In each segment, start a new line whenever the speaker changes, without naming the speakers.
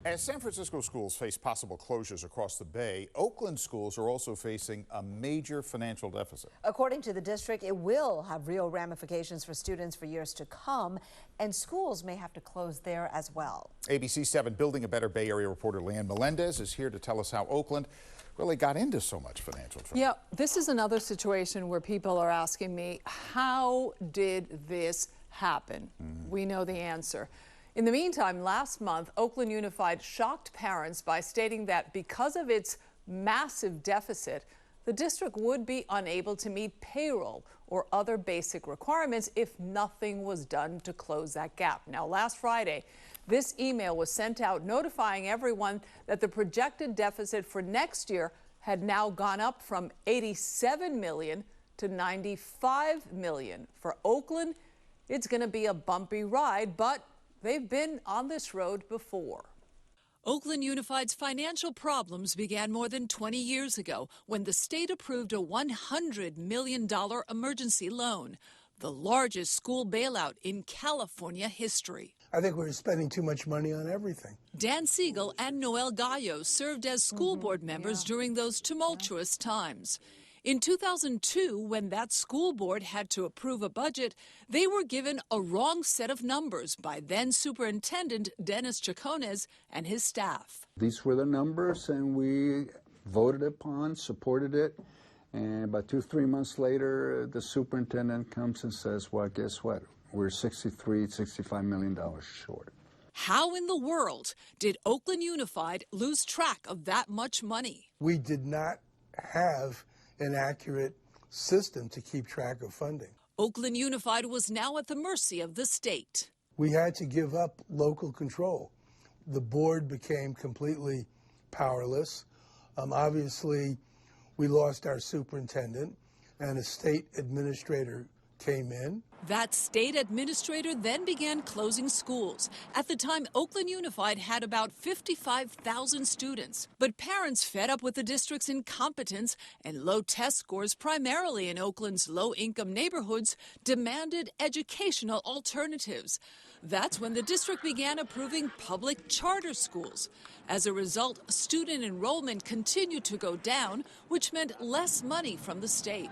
As San Francisco schools face possible closures across the Bay, Oakland schools are also facing a major financial deficit.
According to the district, it will have real ramifications for students for years to come, and schools may have to close there as well. ABC
7 Building a Better Bay Area reporter Leanne Melendez is here to tell us how Oakland really got into so much financial trouble.
Yeah, this is another situation where people are asking me, how did this happen? We know the answer. In the meantime, last month, Oakland Unified shocked parents by stating that because of its massive deficit, the district would be unable to meet payroll or other basic requirements if nothing was done to close that gap. Now, last Friday, this email was sent out notifying everyone that the projected deficit for next year had now gone up from $87 million to $95 million. For Oakland, it's going to be a bumpy ride, but they've been on this road before.
Oakland Unified's financial problems began more than 20 years ago when the state approved a $100 million emergency loan, the largest school bailout in California history.
I think we're spending too much money on everything.
Dan Siegel and Noel Gallo served as school board members during those tumultuous times. In 2002, when that school board had to approve a budget, they were given a wrong set of numbers by then Superintendent Dennis Chacones and his staff.
These were the numbers, and we voted upon, supported it, and about 2-3 months later, the superintendent comes and says, well, guess what? We're $65 million short.
How in the world did Oakland Unified lose track of that much money?
We did not have an accurate system to keep track of funding.
Oakland Unified was now at the mercy of the state.
We had to give up local control. The board became completely powerless. Obviously, we lost our superintendent, and a state administrator came in.
That state administrator then began closing schools. At the time, Oakland Unified had about 55,000 students. But parents fed up with the district's incompetence and low test scores, primarily in Oakland's low-income neighborhoods, demanded educational alternatives. That's when the district began approving public charter schools. As a result, student enrollment continued to go down, which meant less money from the state.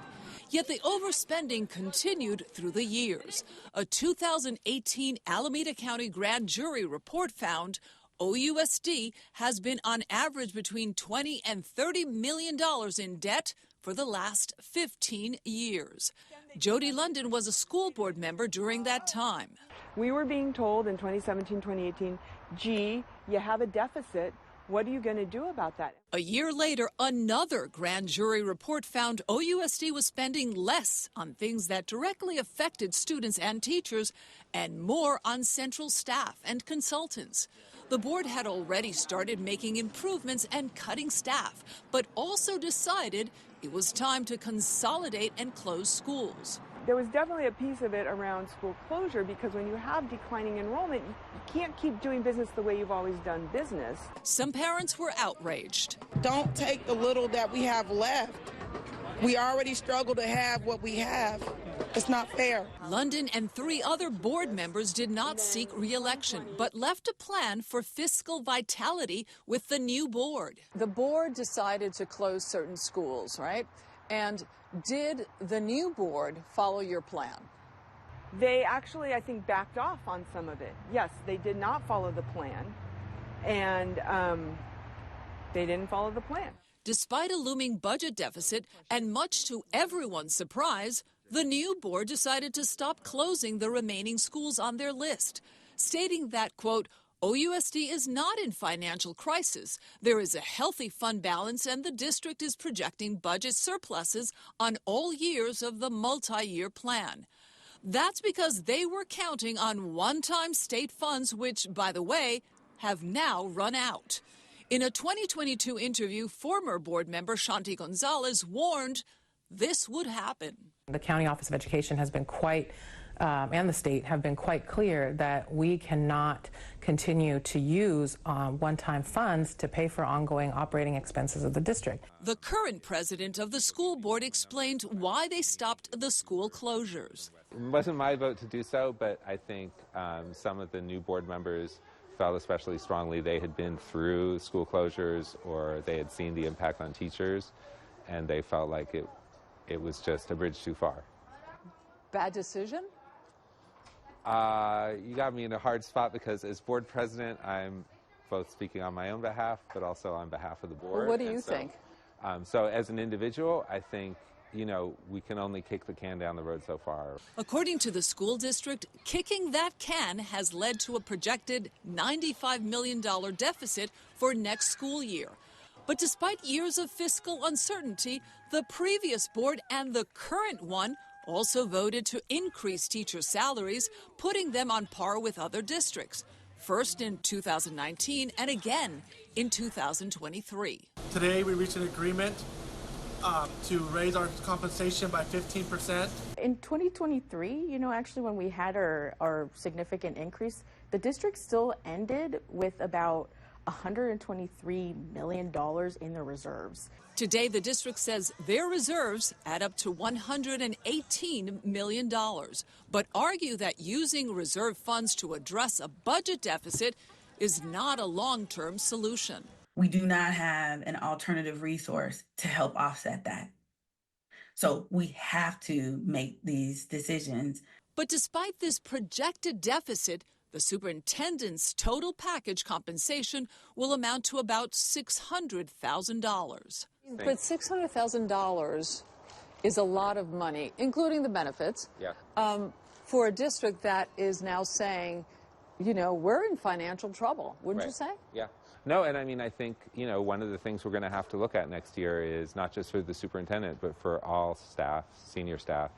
Yet the overspending continued through the years. A 2018 Alameda County grand jury report found OUSD has been on average between $20 and $30 million in debt for the last 15 years. Jody London was a school board member during that time.
We were being told in 2017, 2018, gee, you have a deficit. What are you going to do about that?
A year later, another grand jury report found OUSD was spending less on things that directly affected students and teachers and more on central staff and consultants. The board had already started making improvements and cutting staff, but also decided it was time to consolidate and close schools.
There was definitely a piece of it around school closure because when you have declining enrollment, you can't keep doing business the way you've always done business.
Some parents were outraged.
Don't take the little that we have left. We already struggle to have what we have. It's not fair.
London and 3 other board members did not seek re-election, but left a plan for fiscal vitality with the new board.
The board decided to close certain schools, right? And did the new board follow your plan?
They actually, I think, backed off on some of it. Yes, they did not follow the plan, and they didn't follow the plan.
Despite a looming budget deficit, and much to everyone's surprise, the new board decided to stop closing the remaining schools on their list, stating that, quote, OUSD is not in financial crisis. There is a healthy fund balance, and the district is projecting budget surpluses on all years of the multi-year plan. That's because they were counting on one-time state funds, which, by the way, have now run out. In a 2022 interview, former board member Shanti Gonzalez warned this would happen.
The County Office of Education has been quite and the state have been quite clear that we cannot continue to use one-time funds to pay for ongoing operating expenses of the district.
The current president of the school board explained why they stopped the school closures.
It wasn't my vote to do so, but I think some of the new board members felt especially strongly. They had been through school closures, or they had seen the impact on teachers, and they felt like it was just a bridge too far.
Bad decision?
You got me in a hard spot, because as board president, I'm both speaking on my own behalf, but also on behalf of the board.
Well, what do you think?
So as an individual, I think, you know, we can only kick the can down the road so far.
According to the school district, kicking that can has led to a projected $95 million deficit for next school year. But despite years of fiscal uncertainty, the previous board and the current one also voted to increase teacher salaries, putting them on par with other districts. First in 2019 and again in 2023.
Today we reached an agreement to raise our compensation by 15%.
In 2023, you know, actually when we had our significant increase, the district still ended with about $123 million in the reserves.
Today, the district says their reserves add up to $118 million, but argue that using reserve funds to address a budget deficit is not a long-term solution.
We do not have an alternative resource to help offset that. So we have to make these decisions.
But despite this projected deficit, the superintendent's total package compensation will amount to about $600,000.
But $600,000 is a lot of money, including the benefits, for a district that is now saying, you know, we're in financial trouble, wouldn't you say?
Yeah. No, and I mean, I think, you know, one of the things we're going to have to look at next year is not just for the superintendent, but for all staff, senior staff,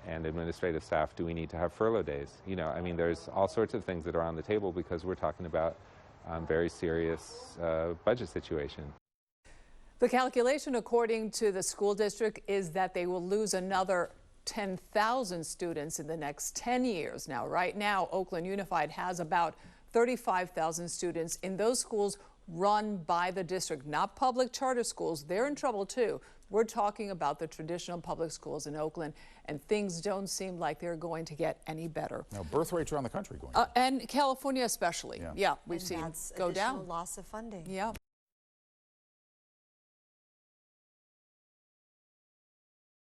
and administrative staff. Do we need to have furlough days? You know, I mean, there's all sorts of things that are on the table, because we're talking about very serious budget situation.
The calculation, according to the school district, is that they will lose another 10,000 students in the next 10 years. Now, right now, Oakland Unified has about 35,000 students in those schools run by the district, not public charter schools. They're in trouble too. We're talking about the traditional public schools in Oakland, and things don't seem like they're going to get any better.
Now, birth rates around the country going
and California especially. Yeah, we've seen
that's
go down.
Loss of funding.
Yeah.